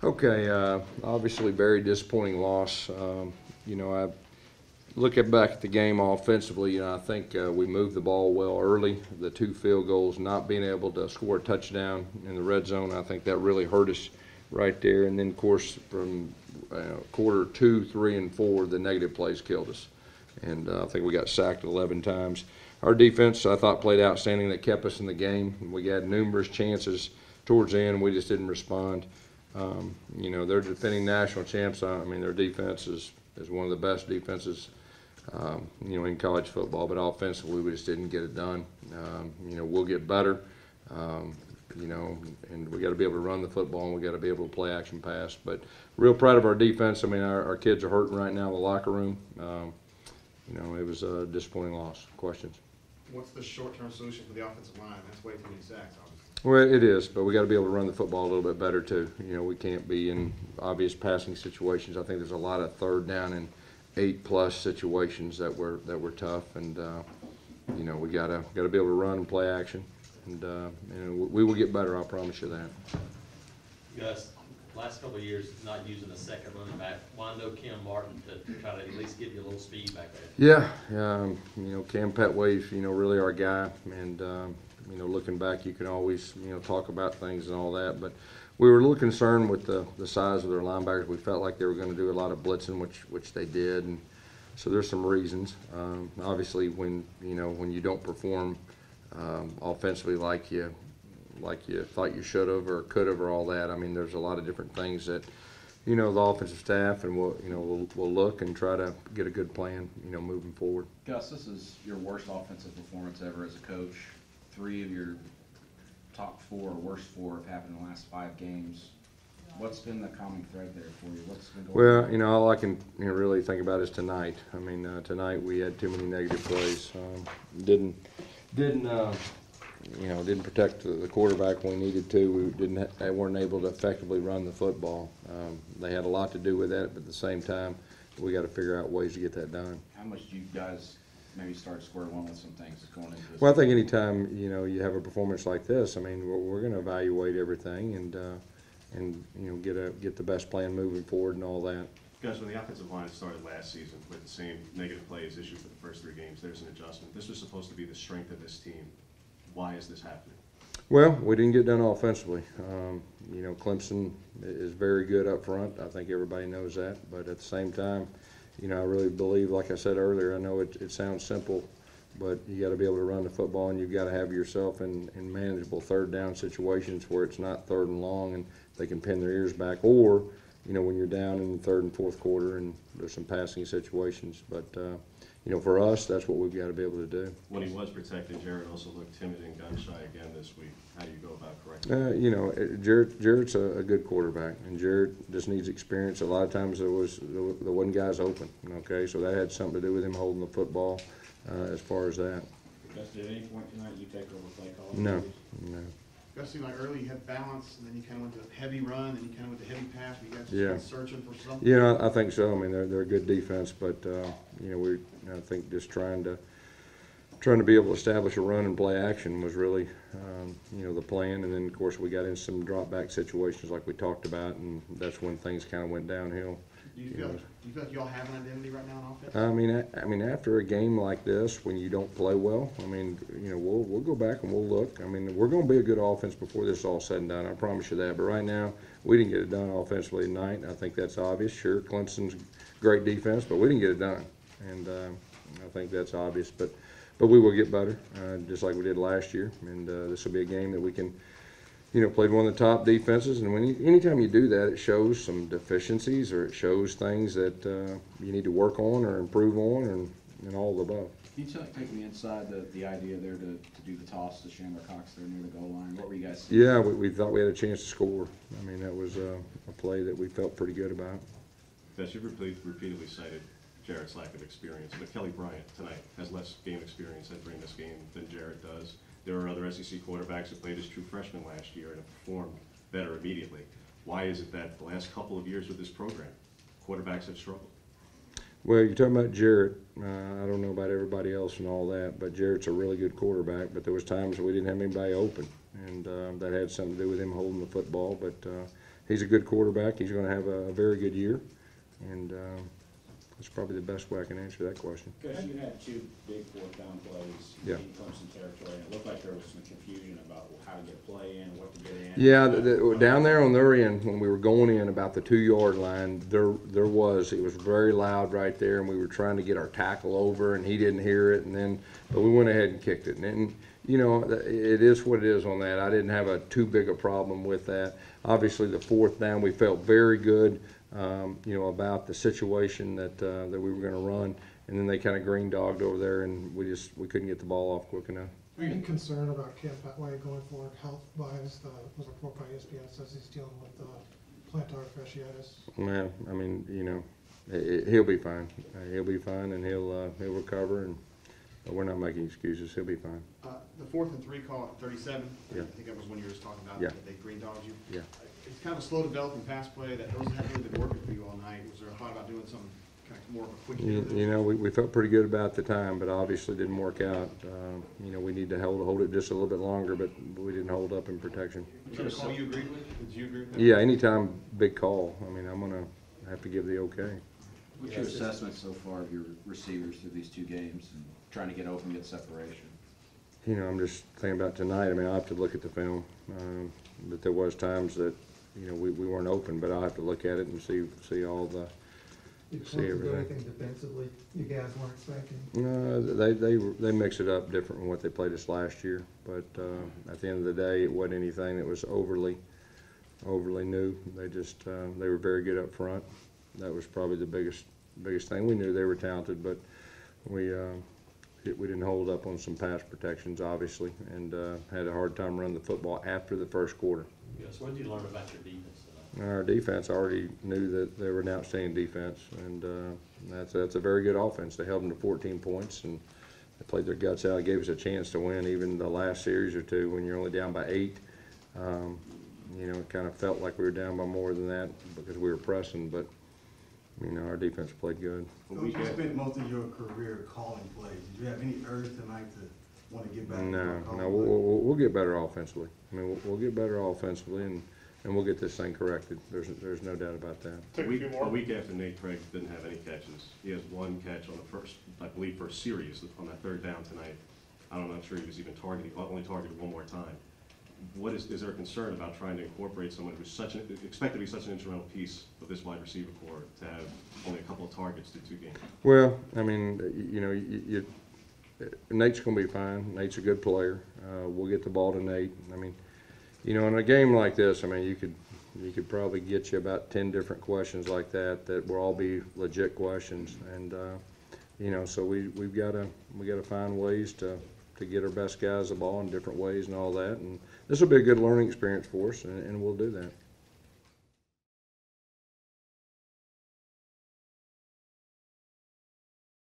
Okay, obviously very disappointing loss. I looking back at the game offensively, I think we moved the ball well early. The 2 field goals, not being able to score a touchdown in the red zone, I think that really hurt us right there. And then, of course, from quarter 2, 3, and 4, the negative plays killed us. And I think we got sacked 11 times. Our defense, I thought, played outstanding. That kept us in the game. We had numerous chances towards the end. We just didn't respond. They're defending national champs. Their defense is one of the best defenses, in college football. But offensively, we just didn't get it done. We'll get better. And we got to be able to run the football, and we got to be able to play action pass. But real proud of our defense. our kids are hurting right now in the locker room. It was a disappointing loss. Questions? What's the short-term solution for the offensive line? That's way too many sacks, obviously. Well, it is, but we got to be able to run the football a little bit better too. We can't be in obvious passing situations. I think there's a lot of 3rd down and 8+ situations that were tough, and we got to be able to run and play action, and we will get better. I promise you that. Gus, last couple of years not using a second running back. Why no Kim Martin to try to at least give you a little speed back there? Yeah, Cam Petway's really our guy, and looking back, you can always talk about things and all that, but we were a little concerned with the size of their linebackers. We felt like they were going to do a lot of blitzing, which they did, and so there's some reasons. Obviously, when you don't perform offensively like you thought you should have or could have or all that, there's a lot of different things that the offensive staff and we'll look and try to get a good plan moving forward. Gus, this is your worst offensive performance ever as a coach. 3 of your top 4 or worst 4 have happened in the last 5 games. What's been the common thread there for you? What's been going on? All I can really think about is tonight. Tonight we had too many negative plays. Didn't protect the quarterback when we needed to. We weren't able to effectively run the football. They had a lot to do with that, but at the same time, we got to figure out ways to get that done. How much do you guys maybe start square one with some things going into this? Well, I think anytime you have a performance like this, we're going to evaluate everything and get the best plan moving forward and all that. Guys, when the offensive line started last season with the same negative plays issue for the first 3 games, there's an adjustment. This was supposed to be the strength of this team. Why is this happening? Well, we didn't get done offensively. Clemson is very good up front. I think everybody knows that. But at the same time, I really believe, like I said earlier, I know it sounds simple, but you got to be able to run the football, and you've got to have yourself in manageable 3rd down situations where it's not 3rd and long and they can pin their ears back, or when you're down in the 3rd and 4th quarter and there's some passing situations. But for us, that's what we've got to be able to do. When he was protected, Jared also looked timid and gun-shy again this week. How do you go about correcting Jared's a good quarterback, and Jared just needs experience. A lot of times there wasn't guys open, okay? So that had something to do with him holding the football as far as that. Gus, at any point tonight you take over play calling? No. Gus, seemed like early you had balance, and then you kind of went to heavy run, and you kind of went to heavy pass. But you guys just kept searching for something. Yeah, I think so. They're a good defense, but I think just trying to be able to establish a run and play action was really the plan. And then of course we got in some drop back situations like we talked about, and that's when things kind of went downhill. Do you feel like y'all have an identity right now on offense? After a game like this, when you don't play well, we'll go back and we'll look. We're going to be a good offense before this is all said and done. I promise you that. But right now, we didn't get it done offensively tonight. I think that's obvious. Sure, Clemson's great defense, but we didn't get it done, and I think that's obvious. But we will get better, just like we did last year. And this will be a game that we can. Played one of the top defenses, and anytime you do that, it shows some deficiencies or it shows things that you need to work on or improve on, and all of the above. Can you take me inside the idea there to do the toss to Chandler Cox there near the goal line? What were you guys seeing? Yeah, we thought we had a chance to score. That was a play that we felt pretty good about. Gus, you've repeatedly cited Jarrett's lack of experience, but Kelly Bryant tonight has less game experience entering this game than Jarrett does. There are other SEC quarterbacks who played as true freshmen last year and have performed better immediately. Why is it that the last couple of years with this program, quarterbacks have struggled? Well, you're talking about Jarrett. I don't know about everybody else and all that, but Jarrett's a really good quarterback. But there was times we didn't have anybody open, and that had something to do with him holding the football. But he's a good quarterback. He's going to have a very good year, and that's probably the best way I can answer that question. Gus, you had two big fourth down plays Yeah. in Clemson territory, and it looked like there was some confusion about how to get play in, what to get in. Yeah, down there on their end, when we were going in about the 2-yard line, it was very loud right there, and we were trying to get our tackle over, and he didn't hear it, but we went ahead and kicked it. And you know, it is what it is on that. I didn't have too big a problem with that. Obviously, the fourth down, we felt very good, about the situation that we were going to run, and then they kind of green dogged over there, and we couldn't get the ball off quick enough. Are you concerned about Cam Petway going forward, health-wise? Was a report by ESPN says he's dealing with plantar fasciitis. Yeah, I mean, he'll be fine. He'll be fine, and he'll recover, but we're not making excuses. He'll be fine. The 4th and 3 call at 37, Yeah. I think that was when you were just talking about Yeah. that they green dogged you. Yeah. It's kind of a slow developing pass play that those haven't really been working for you all night. Was there a thought about doing some kind of more of a quick deal? We felt pretty good about the time, but obviously didn't work out. We need to hold it just a little bit longer, but we didn't hold up in protection. Was that a call you agreed with? Did you agree with that? Yeah, anytime big call, I'm going to have to give the okay. What's your assessment so far of your receivers through these 2 games and trying to get open, get separation? I'm just thinking about tonight. I mean, I'll have to look at the film. But there was times that, we weren't open, but I'll have to look at it and see all the, Did see Clemson do everything. anything defensively you guys weren't expecting? No, they mix it up different from what they played us last year. But at the end of the day, it wasn't anything that was overly new. They were very good up front. That was probably the biggest thing. We knew they were talented, but we didn't hold up on some pass protections, obviously, and had a hard time running the football after the first quarter. Yes, what did you learn about your defense tonight? Our defense, I already knew that they were an outstanding defense, and that's a very good offense. They held them to 14 points, and they played their guts out. It gave us a chance to win even the last series or two when you're only down by 8. It kind of felt like we were down by more than that because we were pressing, but our defense played good. Coach, you spent most of your career calling plays. Did you have any urge tonight to want to get back? No, calling we'll get better offensively. I mean, we'll get better offensively, and we'll get this thing corrected. There's no doubt about that. A week after Nate Craig didn't have any catches. He has 1 catch on the first series on that 3rd down tonight. I'm not sure he was even only targeted 1 more time. Is there a concern about trying to incorporate someone who's expected to be such an instrumental piece of this wide receiver corps to have only a couple of targets through 2 games? Well, I mean, Nate's going to be fine. Nate's a good player. We'll get the ball to Nate. I mean, in a game like this, I mean, you could probably get you about 10 different questions like that will all be legit questions, and so we've got to find ways to get our best guys the ball in different ways and all that, and this will be a good learning experience for us, and we'll do that.